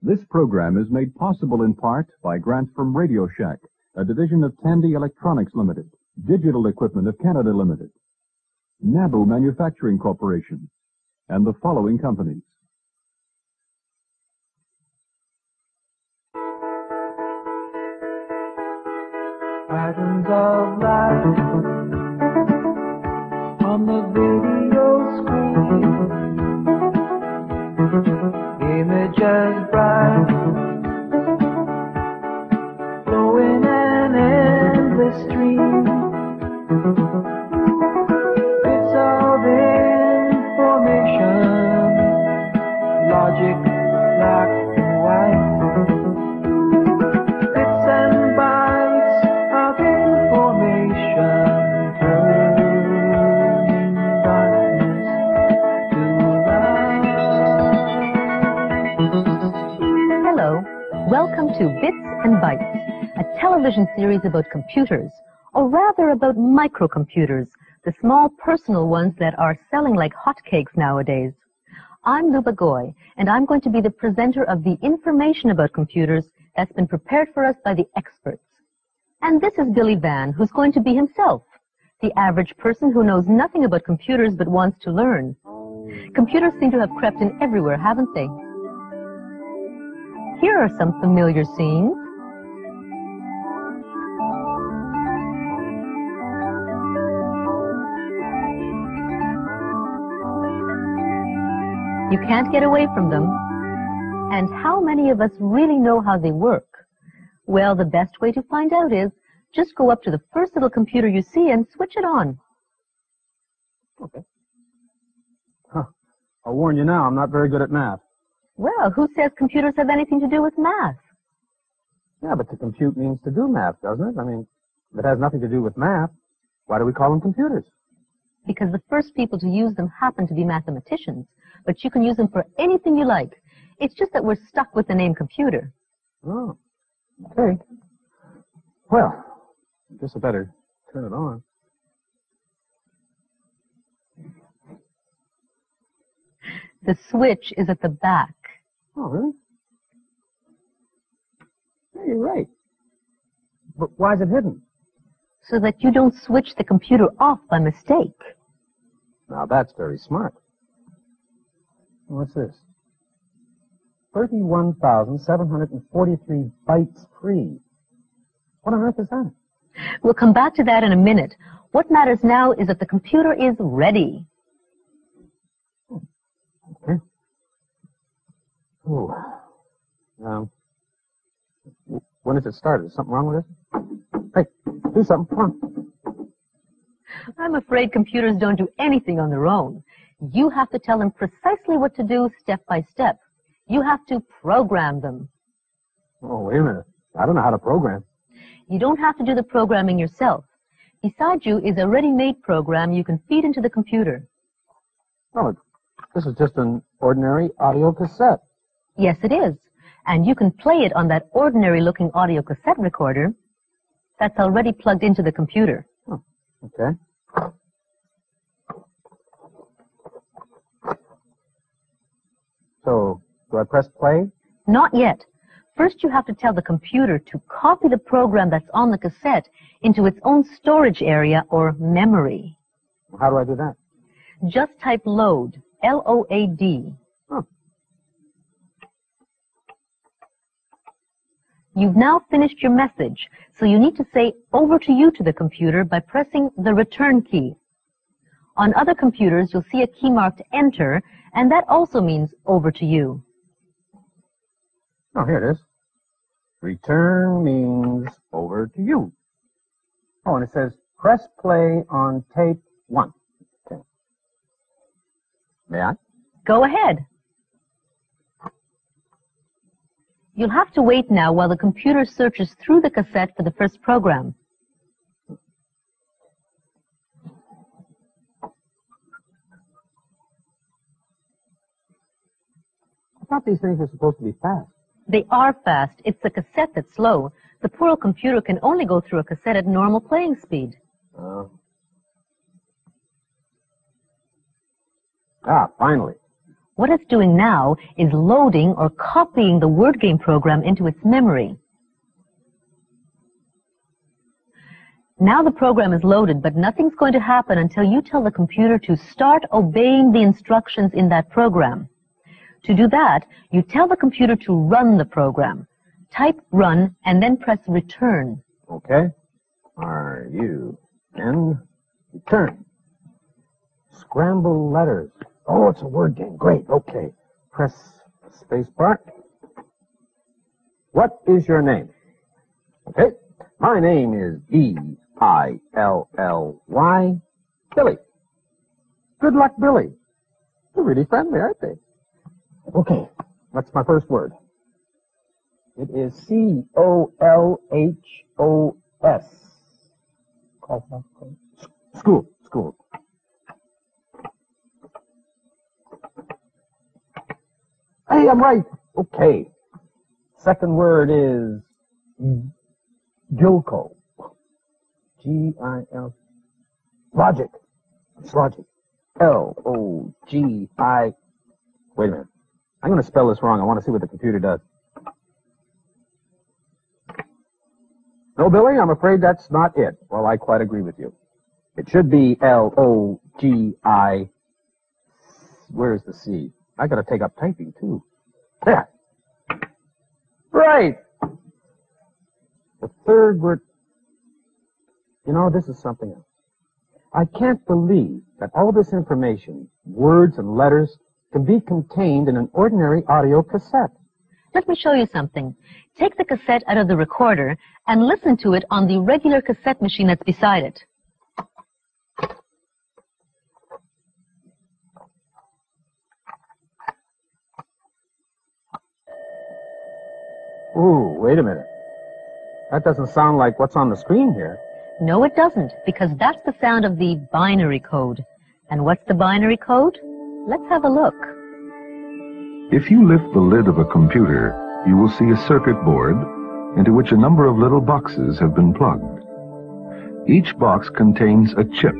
This program is made possible in part by grants from Radio Shack, a division of Tandy Electronics Limited, Digital Equipment of Canada Limited, Nabu Manufacturing Corporation, and the following companies. Patterns of light on the video screen, images bright, flowing an endless stream, bits of information, logic black and white. Welcome to Bits and Bytes, a television series about computers, or rather about microcomputers, the small personal ones that are selling like hotcakes nowadays. I'm Luba Goy, and I'm going to be the presenter of the information about computers that's been prepared for us by the experts. And this is Billy Van, who's going to be himself, the average person who knows nothing about computers but wants to learn. Computers seem to have crept in everywhere, haven't they? Here are some familiar scenes. You can't get away from them. And how many of us really know how they work? Well, the best way to find out is just go up to the first little computer you see and switch it on. Okay. I'll warn you now, I'm not very good at math. Well, who says computers have anything to do with math? Yeah, but to compute means to do math, doesn't it? I mean, if it has nothing to do with math, why do we call them computers? Because the first people to use them happen to be mathematicians, but you can use them for anything you like. It's just that we're stuck with the name computer. Oh, okay. Well, I guess I better turn it on. The switch is at the back. Oh, really? Yeah, you're right. But why is it hidden? So that you don't switch the computer off by mistake. Now, that's very smart. What's this? 31,743 bytes free. What on earth is that? We'll come back to that in a minute. What matters now is that the computer is ready. Okay. Oh. When does it start? Is something wrong with it? Hey, do something. Come on. I'm afraid computers don't do anything on their own. You have to tell them precisely what to do step by step. You have to program them. Oh, wait a minute. I don't know how to program. You don't have to do the programming yourself. Beside you is a ready-made program you can feed into the computer. Oh, this is just an ordinary audio cassette. Yes, it is. And you can play it on that ordinary-looking audio cassette recorder that's already plugged into the computer. Oh, okay. So, do I press play? Not yet. First, you have to tell the computer to copy the program that's on the cassette into its own storage area or memory. How do I do that? Just type load, L-O-A-D. Oh. You've now finished your message, so you need to say over to you to the computer by pressing the return key. On other computers, you'll see a key marked enter, and that also means over to you. Oh, here it is. Return means over to you. Oh, and it says press play on tape 1. Okay. May I? Go ahead. You'll have to wait now while the computer searches through the cassette for the first program. I thought these things were supposed to be fast. They are fast. It's the cassette that's slow. The poor old computer can only go through a cassette at normal playing speed. Ah, finally. What it's doing now is loading or copying the word game program into its memory. Now the program is loaded, but nothing's going to happen until you tell the computer to start obeying the instructions in that program. To do that, you tell the computer to run the program. Type run and then press return. Okay. R-U-N, return. Scramble letters. Oh, it's a word game. Great. Okay. Press space bar. What is your name? Okay. My name is B-I-L-L-Y, Billy. Good luck, Billy. They're really friendly, aren't they? Okay. What's my first word? It is C-O-L-H-O-S. School. School. Hey, I'm right. Okay. Second word is Gilco. G-I-L. Logic. It's logic. L-O-G-I. Wait a minute. I'm going to spell this wrong. I want to see what the computer does. No, Billy, I'm afraid that's not it. Well, I quite agree with you. It should be L-O-G-I. Where's the C? I got to take up typing, too. There. Right. The third word. You know, this is something else. I can't believe that all this information, words and letters, can be contained in an ordinary audio cassette. Let me show you something. Take the cassette out of the recorder and listen to it on the regular cassette machine that's beside it. Ooh, wait a minute. That doesn't sound like what's on the screen here. No, it doesn't, because that's the sound of the binary code. And what's the binary code? Let's have a look. If you lift the lid of a computer, you will see a circuit board into which a number of little boxes have been plugged. Each box contains a chip,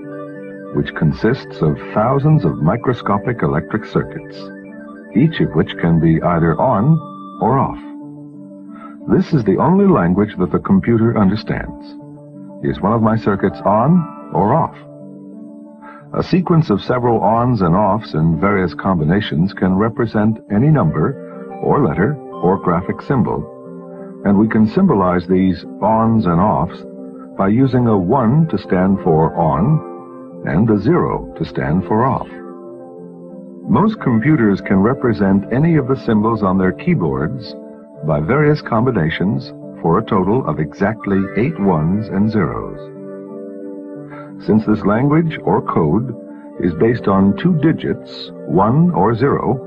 which consists of thousands of microscopic electric circuits, each of which can be either on or off. This is the only language that the computer understands. Is one of my circuits on or off? A sequence of several ons and offs in various combinations can represent any number, or letter, or graphic symbol, and we can symbolize these ons and offs by using a 1 to stand for on and a 0 to stand for off. Most computers can represent any of the symbols on their keyboards by various combinations for a total of exactly 8 ones and zeros. Since this language or code is based on 2 digits, 1 or 0,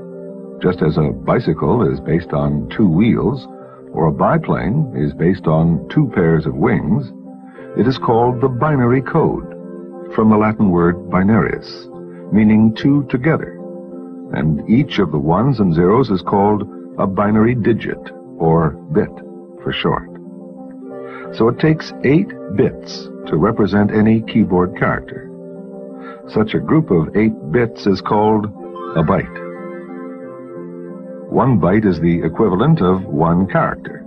just as a bicycle is based on 2 wheels, or a biplane is based on 2 pairs of wings, it is called the binary code, from the Latin word binarius, meaning 2 together, and each of the ones and zeros is called a binary digit, or bit for short. So it takes 8 bits to represent any keyboard character. Such a group of 8 bits is called a byte. 1 byte is the equivalent of 1 character.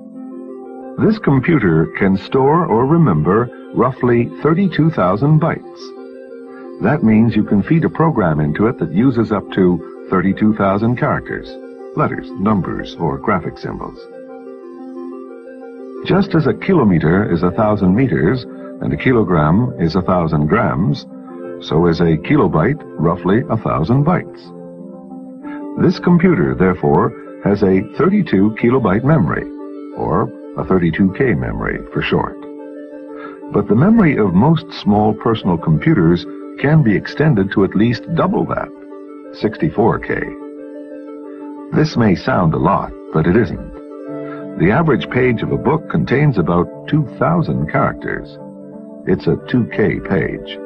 This computer can store or remember roughly 32,000 bytes. That means you can feed a program into it that uses up to 32,000 characters, letters, numbers, or graphic symbols. Just as a kilometer is 1,000 meters and a kilogram is 1,000 grams, so is a kilobyte roughly 1,000 bytes. This computer, therefore, has a 32 kilobyte memory, or a 32K memory for short. But the memory of most small personal computers can be extended to at least double that, 64K. This may sound a lot, but it isn't. The average page of a book contains about 2,000 characters. It's a 2K page.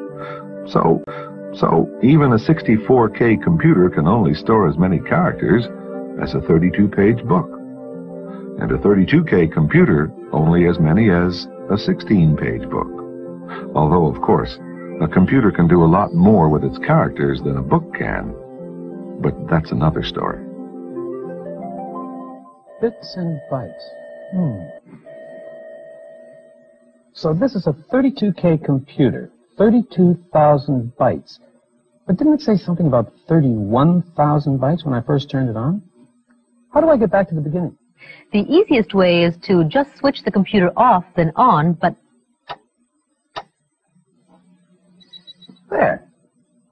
So even a 64K computer can only store as many characters as a 32-page book. And a 32K computer only as many as a 16-page book. Although, of course, a computer can do a lot more with its characters than a book can. But that's another story. Bits and bytes. So this is a 32K computer, 32,000 bytes. But didn't it say something about 31,000 bytes when I first turned it on? How do I get back to the beginning? The easiest way is to just switch the computer off, then on, but... There.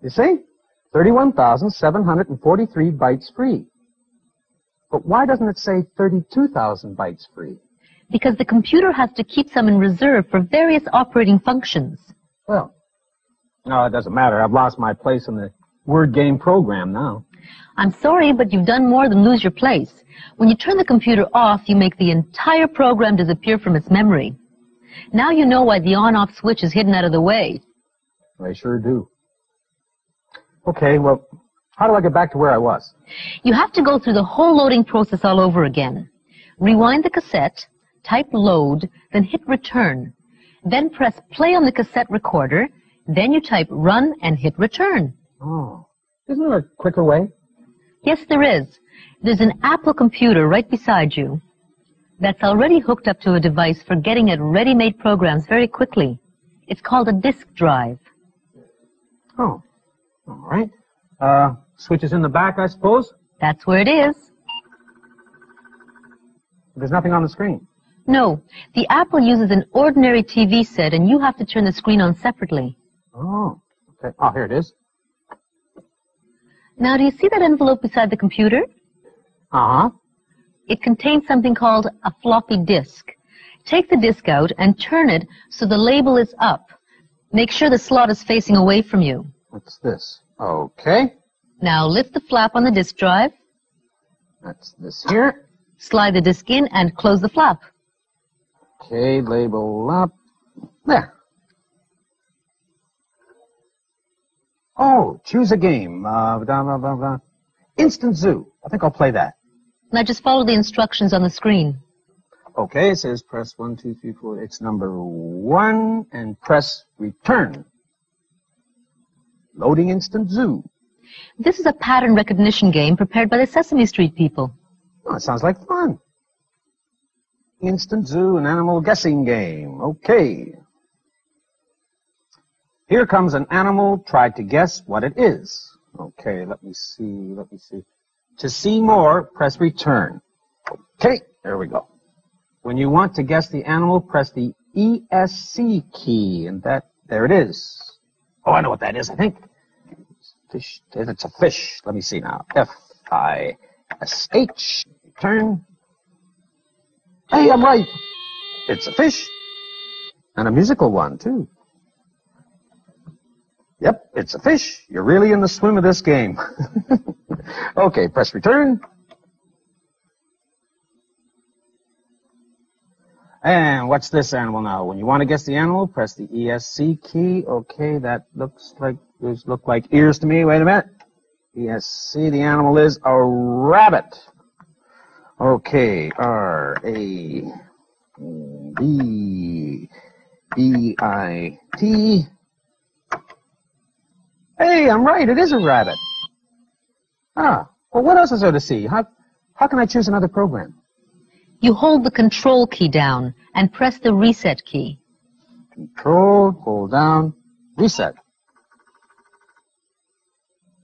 You see? 31,743 bytes free. But why doesn't it say 32,000 bytes free? because the computer has to keep some in reserve for various operating functions. Well, no, it doesn't matter. I've lost my place in the word game program now. I'm sorry, but you've done more than lose your place. When you turn the computer off, you make the entire program disappear from its memory. Now you know why the on-off switch is hidden out of the way. I sure do. Okay, well, how do I get back to where I was? You have to go through the whole loading process all over again. Rewind the cassette, type load, then hit return. Then press play on the cassette recorder, then you type run and hit return. Oh, isn't there a quicker way? Yes, there is. There's an Apple computer right beside you that's already hooked up to a device for getting at ready-made programs very quickly. It's called a disk drive. Oh, all right. Switch is in the back, I suppose? That's where it is. There's nothing on the screen. No, the Apple uses an ordinary TV set, and you have to turn the screen on separately. Oh, okay. Oh, here it is. Now, do you see that envelope beside the computer? Uh-huh. It contains something called a floppy disk. Take the disk out and turn it so the label is up. Make sure the slot is facing away from you. What's this? Okay. Now lift the flap on the disk drive, That's this here. slide the disk in, and close the flap. Okay, label up. There. Oh, choose a game. Blah, blah, blah, blah. Instant Zoo. I think I'll play that. Now just follow the instructions on the screen. Okay, it says press 1, 2, 3, 4. It's number 1, and press return. Loading Instant Zoo. This is a pattern recognition game prepared by the Sesame Street people. Oh, it sounds like fun. Instant Zoo, an animal guessing game. Okay. Here comes an animal. Try to guess what it is. Okay, let me see. To see more, press return. Okay, there we go. When you want to guess the animal, press the ESC key, and there it is. Oh, I know what that is, I think. Fish. It's a fish. Let me see now. F-I-S-H. Return. Hey, I'm right. It's a fish. And a musical one, too. Yep, it's a fish. You're really in the swim of this game. Okay, press return. And what's this animal now? When you want to guess the animal, press the ESC key. Okay, that looks like, those look like ears to me. Wait a minute. ESC, the animal is a rabbit. Okay, R-A-B-B-I-T. Hey, I'm right. It is a rabbit. Ah, well, what else is there to see? How can I choose another program? You hold the control key down and press the reset key. Control, hold down, reset.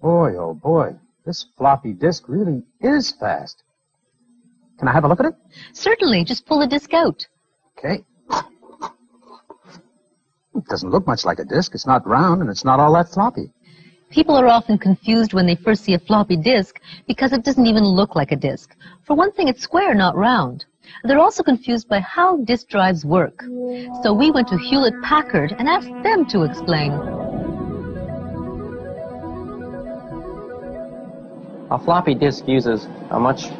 Boy, oh boy, this floppy disk really is fast. Can I have a look at it? Certainly, just pull the disk out. Okay. It doesn't look much like a disk. It's not round, and it's not all that floppy. People are often confused when they first see a floppy disk because it doesn't even look like a disk. For one thing, it's square, not round. They're also confused by how disk drives work. So we went to Hewlett-Packard and asked them to explain. A floppy disk uses a much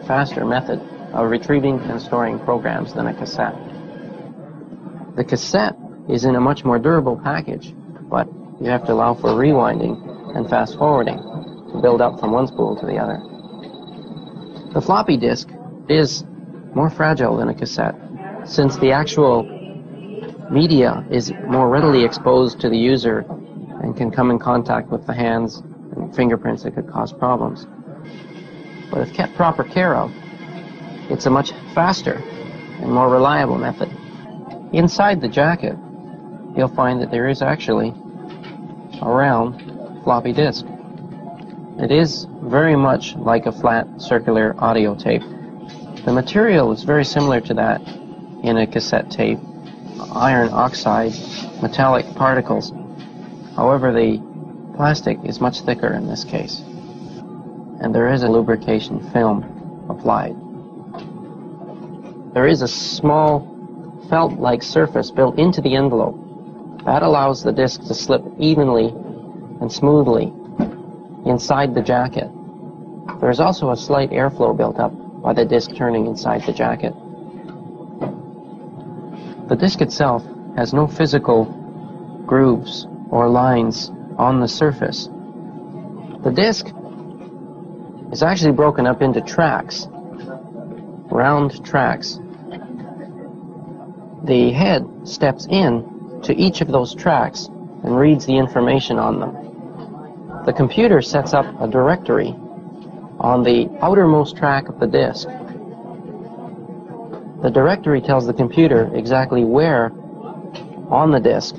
faster method of retrieving and storing programs than a cassette. The cassette is in a much more durable package, but you have to allow for rewinding and fast forwarding to build up from one spool to the other. The floppy disk is more fragile than a cassette, since the actual media is more readily exposed to the user and can come in contact with the hands and fingerprints that could cause problems. But if kept proper care of, it's a much faster and more reliable method. Inside the jacket, you'll find that there is actually a round floppy disk. It is very much like a flat circular audio tape. The material is very similar to that in a cassette tape, iron oxide metallic particles. However, the plastic is much thicker in this case, and there is a lubrication film applied. There is a small felt-like surface built into the envelope. That allows the disc to slip evenly and smoothly inside the jacket. There is also a slight airflow built up by the disc turning inside the jacket. The disc itself has no physical grooves or lines on the surface. The disc is actually broken up into tracks, round tracks. The head steps in to each of those tracks and reads the information on them. The computer sets up a directory on the outermost track of the disk. The directory tells the computer exactly where on the disk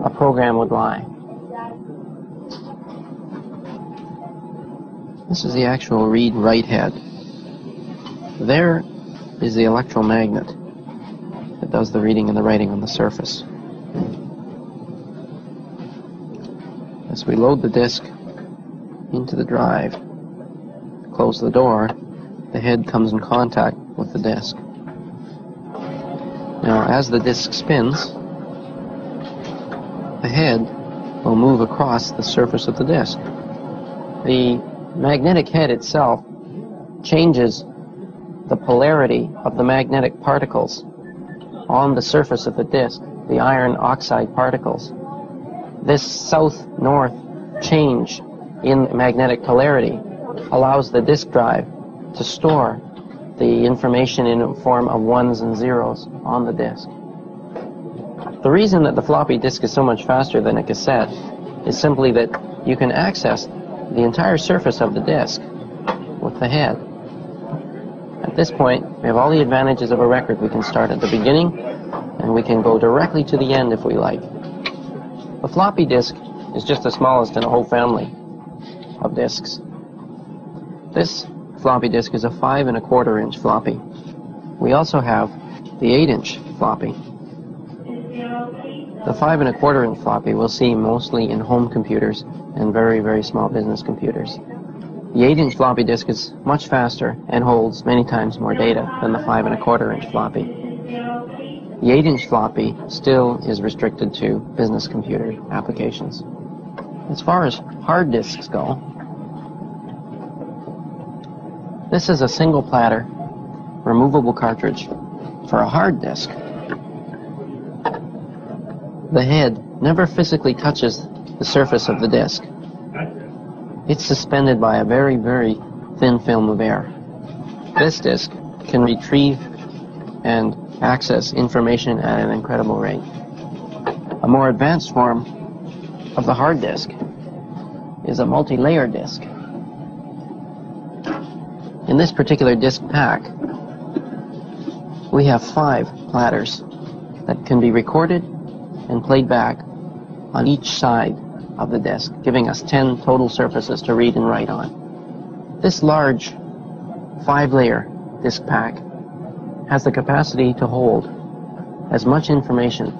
a program would lie. This is the actual read-write head. There is the electromagnet that does the reading and the writing on the surface. As we load the disk into the drive, close the door, the head comes in contact with the disk. Now, as the disk spins, the head will move across the surface of the disk. The magnetic head itself changes the polarity of the magnetic particles on the surface of the disk, the iron oxide particles. This south-north change in magnetic polarity allows the disk drive to store the information in a form of ones and zeros on the disk. The reason that the floppy disk is so much faster than a cassette is simply that you can access the entire surface of the disk with the head. At this point, we have all the advantages of a record. We can start at the beginning, and we can go directly to the end if we like. The floppy disk is just the smallest in a whole family of disks. This floppy disk is a 5 1/4 inch floppy. We also have the 8 inch floppy. The 5 1/4 inch floppy we'll see mostly in home computers and very, very small business computers. The 8 inch floppy disk is much faster and holds many times more data than the 5 1/4 inch floppy. The 8 inch floppy still is restricted to business computer applications. As far as hard disks go, this is a single platter, removable cartridge for a hard disk. The head never physically touches the surface of the disk. It's suspended by a very, very thin film of air. This disk can retrieve and access information at an incredible rate. A more advanced form of the hard disk is a multi-layer disk. In this particular disk pack, we have 5 platters that can be recorded and played back on each side of the disk, giving us 10 total surfaces to read and write on. This large 5-layer disk pack has the capacity to hold as much information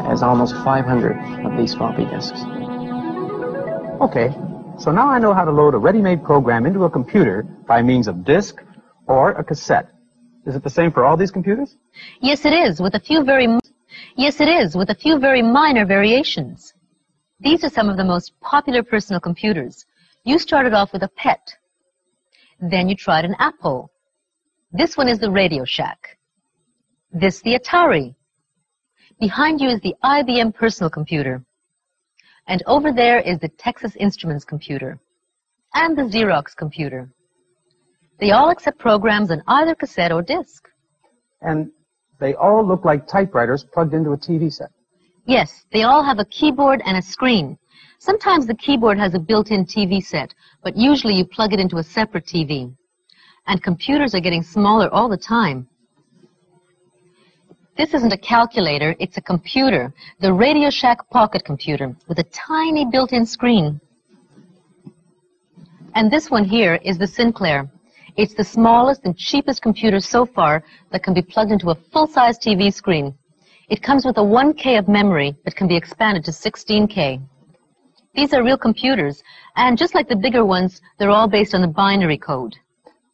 as almost 500 of these floppy disks. Okay, so now I know how to load a ready-made program into a computer by means of disk or a cassette. Is it the same for all these computers? Yes, it is, with a few very minor variations. These are some of the most popular personal computers. You started off with a PET. Then you tried an Apple. This one is the Radio Shack. This the Atari. Behind you is the IBM personal computer. And over there is the Texas Instruments computer. And the Xerox computer. They all accept programs on either cassette or disk. And they all look like typewriters plugged into a TV set. Yes, they all have a keyboard and a screen. Sometimes the keyboard has a built-in TV set, but usually you plug it into a separate TV. And computers are getting smaller all the time. This isn't a calculator, it's a computer, the Radio Shack pocket computer, with a tiny built-in screen. And this one here is the Sinclair. It's the smallest and cheapest computer so far that can be plugged into a full-size TV screen. It comes with a 1K of memory that can be expanded to 16K. These are real computers, and just like the bigger ones, they're all based on the binary code.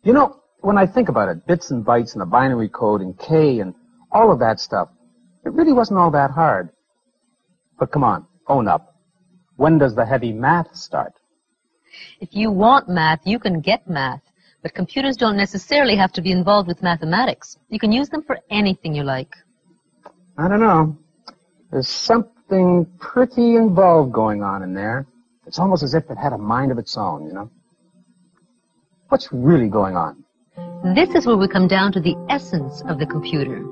You know, when I think about it, bits and bytes and the binary code and K and all of that stuff, it really wasn't all that hard. But come on, own up. When does the heavy math start? If you want math, you can get math. But computers don't necessarily have to be involved with mathematics. You can use them for anything you like. I don't know. There's something pretty involved going on in there. It's almost as if it had a mind of its own, you know? What's really going on? This is where we come down to the essence of the computer.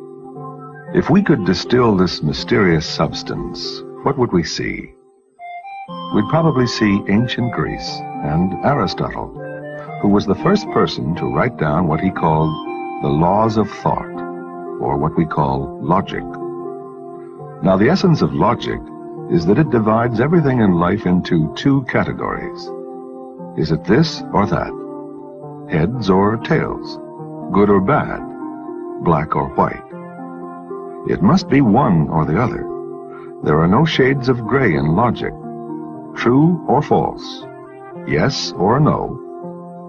If we could distill this mysterious substance, what would we see? We'd probably see ancient Greece and Aristotle, who was the first person to write down what he called the laws of thought, or what we call logic. Now, the essence of logic is that it divides everything in life into two categories. Is it this or that? Heads or tails? Good or bad? Black or white? It must be one or the other. There are no shades of gray in logic. True or false? Yes or no?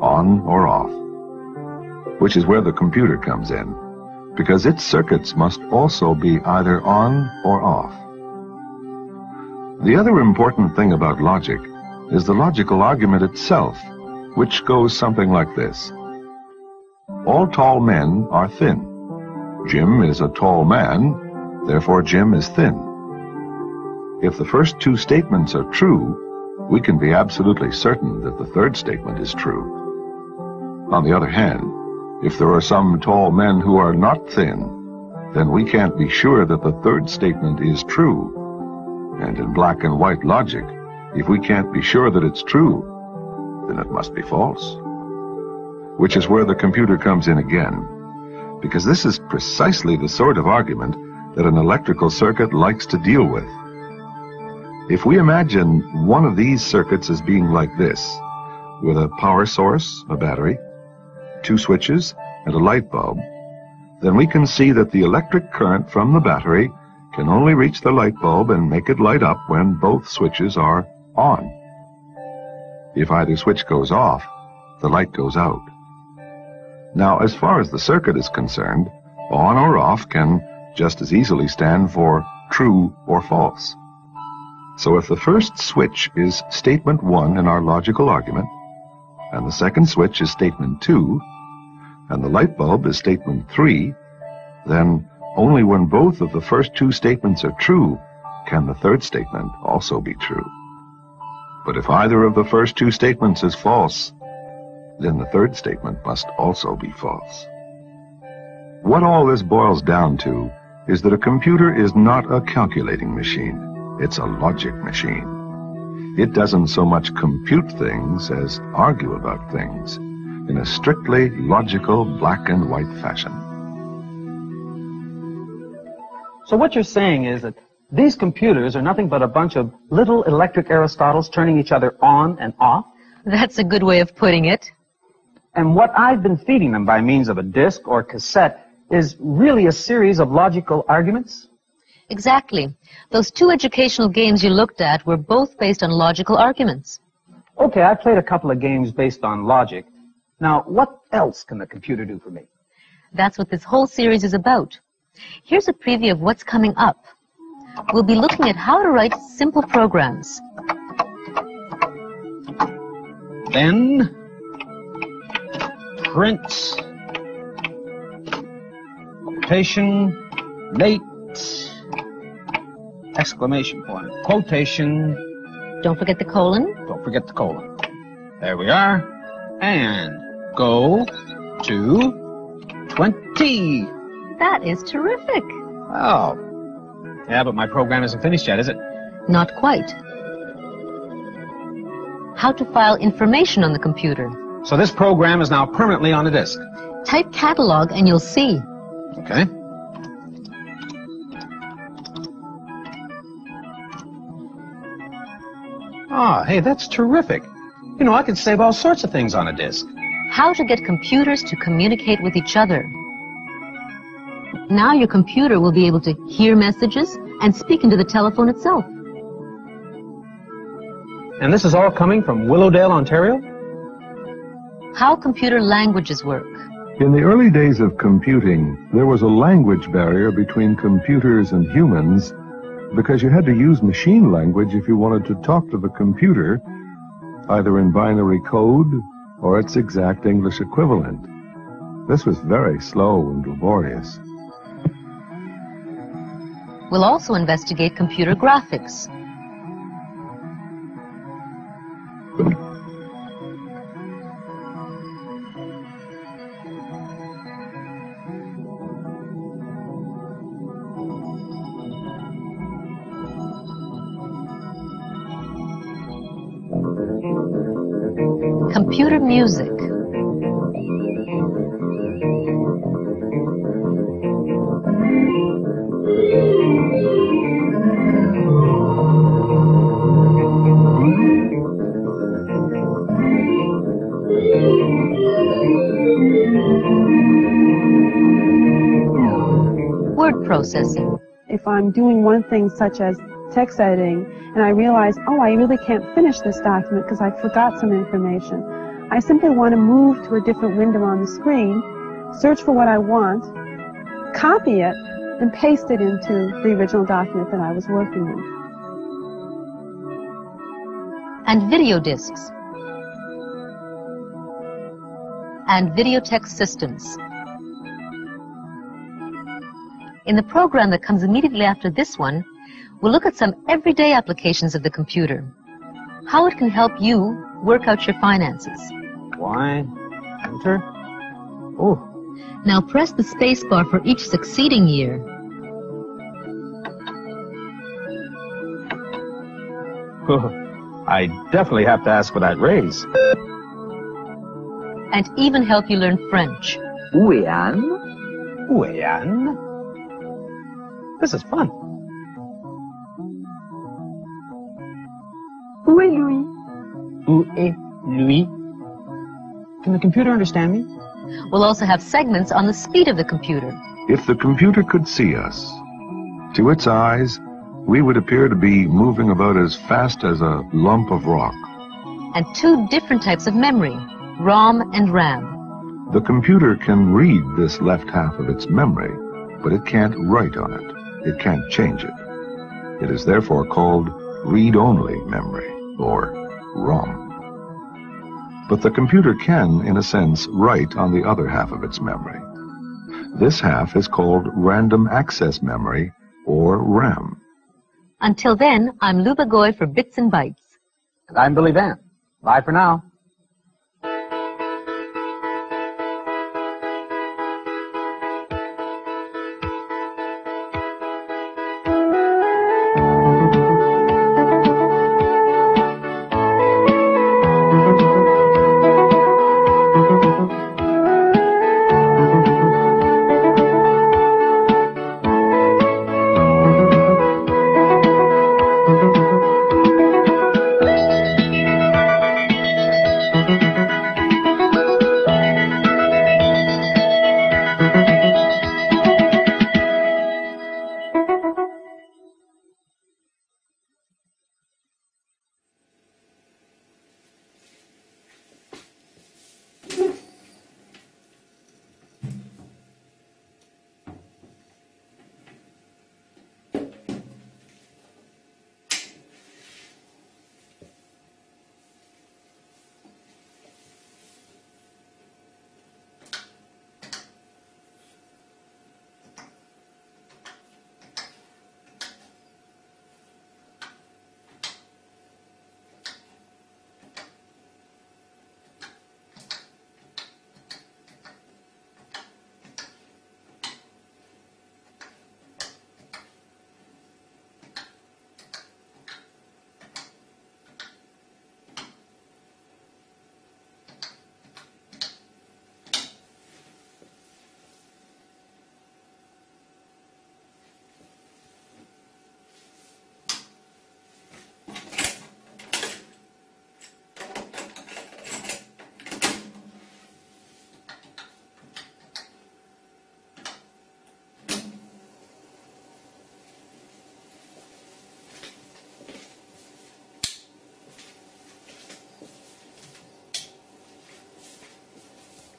On or off? Which is where the computer comes in, because its circuits must also be either on or off. The other important thing about logic is the logical argument itself, which goes something like this. All tall men are thin. Jim is a tall man, therefore Jim is thin. If the first two statements are true, we can be absolutely certain that the third statement is true. On the other hand, if there are some tall men who are not thin, then we can't be sure that the third statement is true. And in black and white logic, if we can't be sure that it's true, then it must be false. Which is where the computer comes in again, because this is precisely the sort of argument that an electrical circuit likes to deal with. If we imagine one of these circuits as being like this, with a power source, a battery, two switches, and a light bulb, then we can see that the electric current from the battery can only reach the light bulb and make it light up when both switches are on. If either switch goes off, the light goes out. Now, as far as the circuit is concerned, on or off can just as easily stand for true or false. So if the first switch is statement 1 in our logical argument, and the second switch is statement 2, and the light bulb is statement 3, then only when both of the first two statements are true can the third statement also be true. But if either of the first two statements is false, then the third statement must also be false. What all this boils down to is that a computer is not a calculating machine. It's a logic machine. It doesn't so much compute things as argue about things in a strictly logical black and white fashion. So what you're saying is that these computers are nothing but a bunch of little electric Aristotles turning each other on and off? That's a good way of putting it. And what I've been feeding them by means of a disc or cassette is really a series of logical arguments? Exactly. Those two educational games you looked at were both based on logical arguments. Okay, I played a couple of games based on logic. Now, what else can the computer do for me? That's what this whole series is about. Here's a preview of what's coming up. We'll be looking at how to write simple programs. Then, print, quotation, late, exclamation point, quotation. Don't forget the colon. Don't forget the colon. There we are. And go to 20. That is terrific. Oh, Yeah, but my program isn't finished yet, is it? Not quite. How to file information on the computer. So this program is now permanently on a disk. Type catalog and you'll see. Okay. Ah, hey, that's terrific. You know, I could save all sorts of things on a disk. How to get computers to communicate with each other. Now your computer will be able to hear messages and speak into the telephone itself. And this is all coming from Willowdale, Ontario? How computer languages work. In the early days of computing, there was a language barrier between computers and humans because you had to use machine language if you wanted to talk to the computer, either in binary code or its exact English equivalent. This was very slow and laborious. We'll also investigate computer graphics. Computer music. Word processing. If I'm doing one thing such as text editing and I realize, oh, I really can't finish this document because I forgot some information, I simply want to move to a different window on the screen, search for what I want, copy it, and paste it into the original document that I was working on. And video discs. And videotex systems. In the program that comes immediately after this one, we'll look at some everyday applications of the computer. How it can help you work out your finances. Why? Enter. Oh. Now press the space bar for each succeeding year. I definitely have to ask for that raise. And even help you learn French. Où est Anne? Où est Anne? This is fun. Où est Louis? Où est Louis? Can the computer understand me? We'll also have segments on the speed of the computer. If the computer could see us, to its eyes, we would appear to be moving about as fast as a lump of rock. And two different types of memory, ROM and RAM. The computer can read this left half of its memory, but it can't write on it. It can't change it. It is therefore called read-only memory, or ROM. But the computer can, in a sense, write on the other half of its memory. This half is called random access memory, or RAM. Until then, I'm Luba Goy for Bits and Bytes. And I'm Billy Van. Bye for now.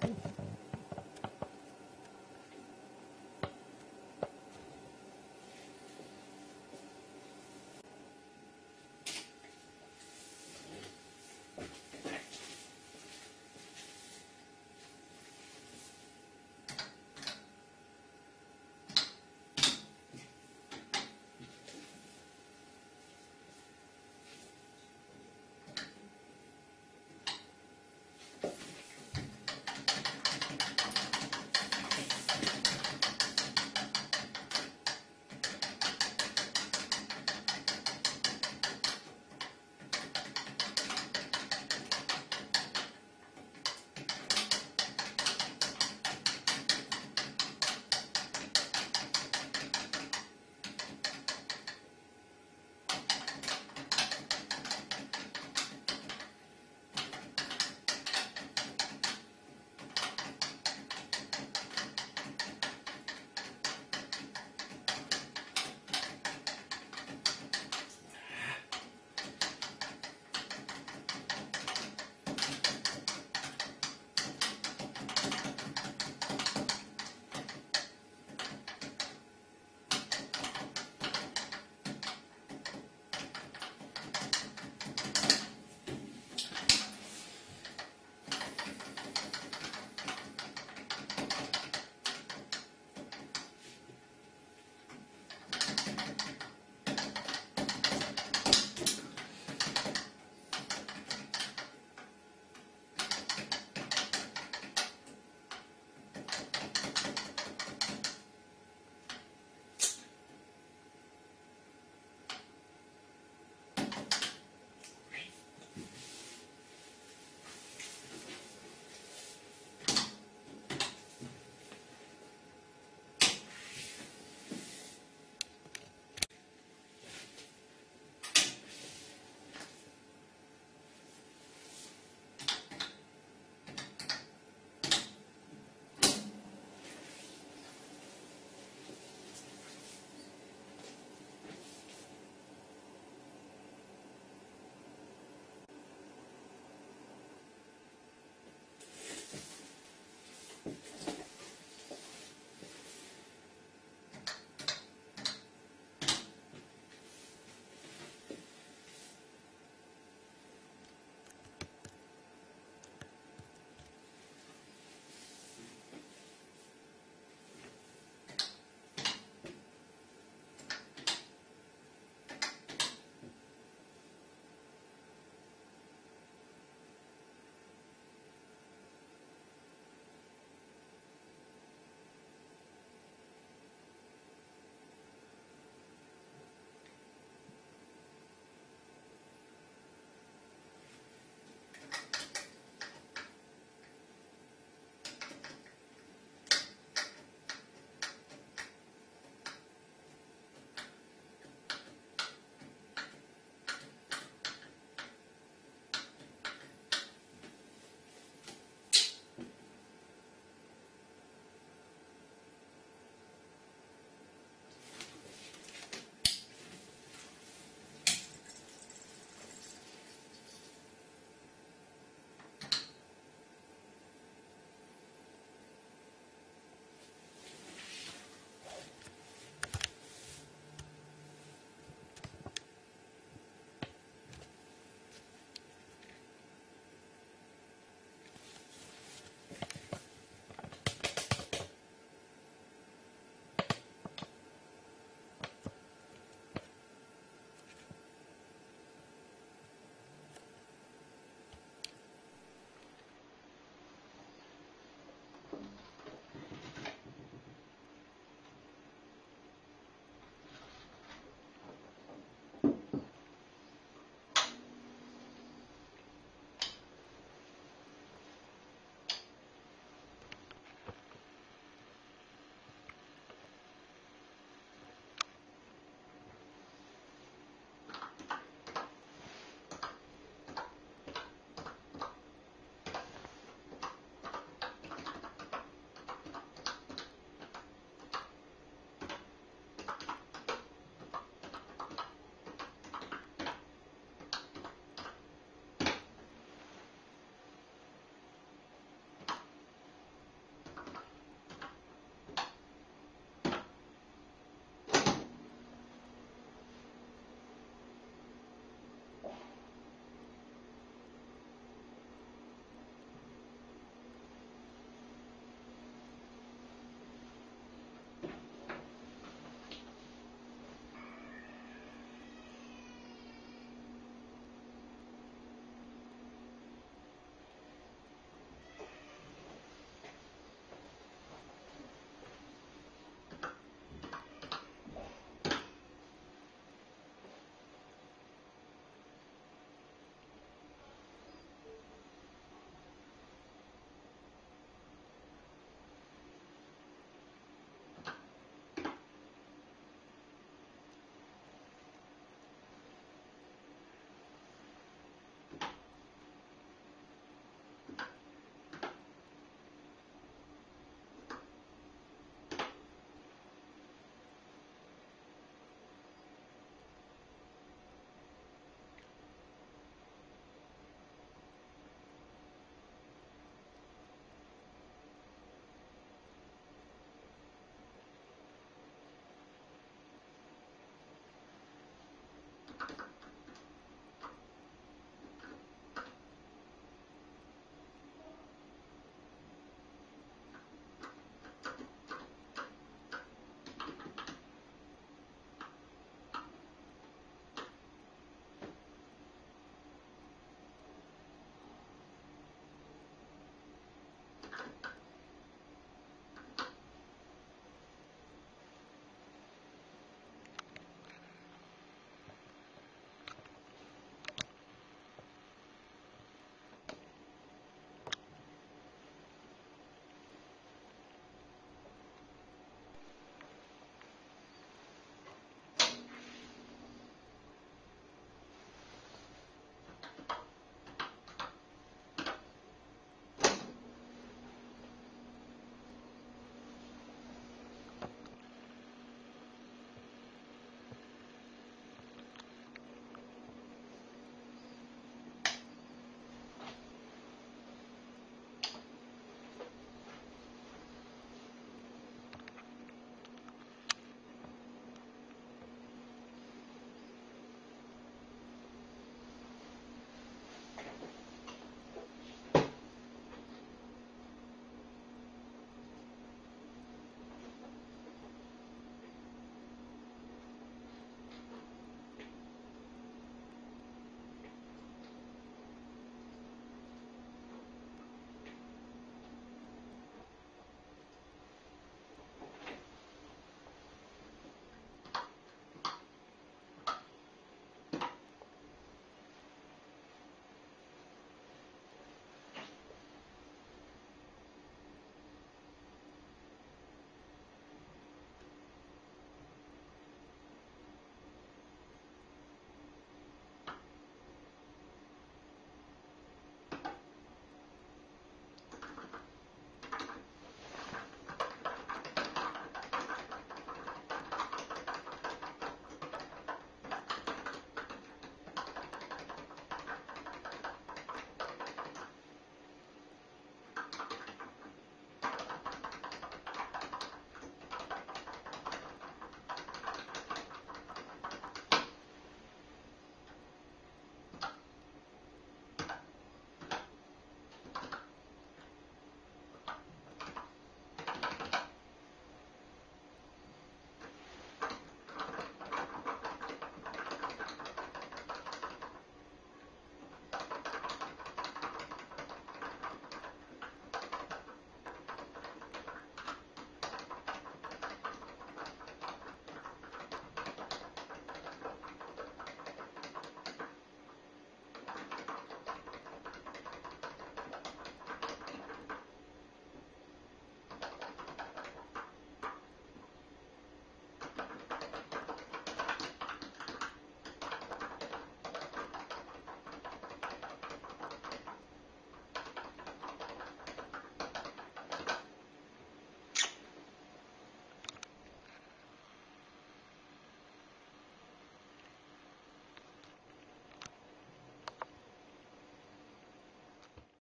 Thank you.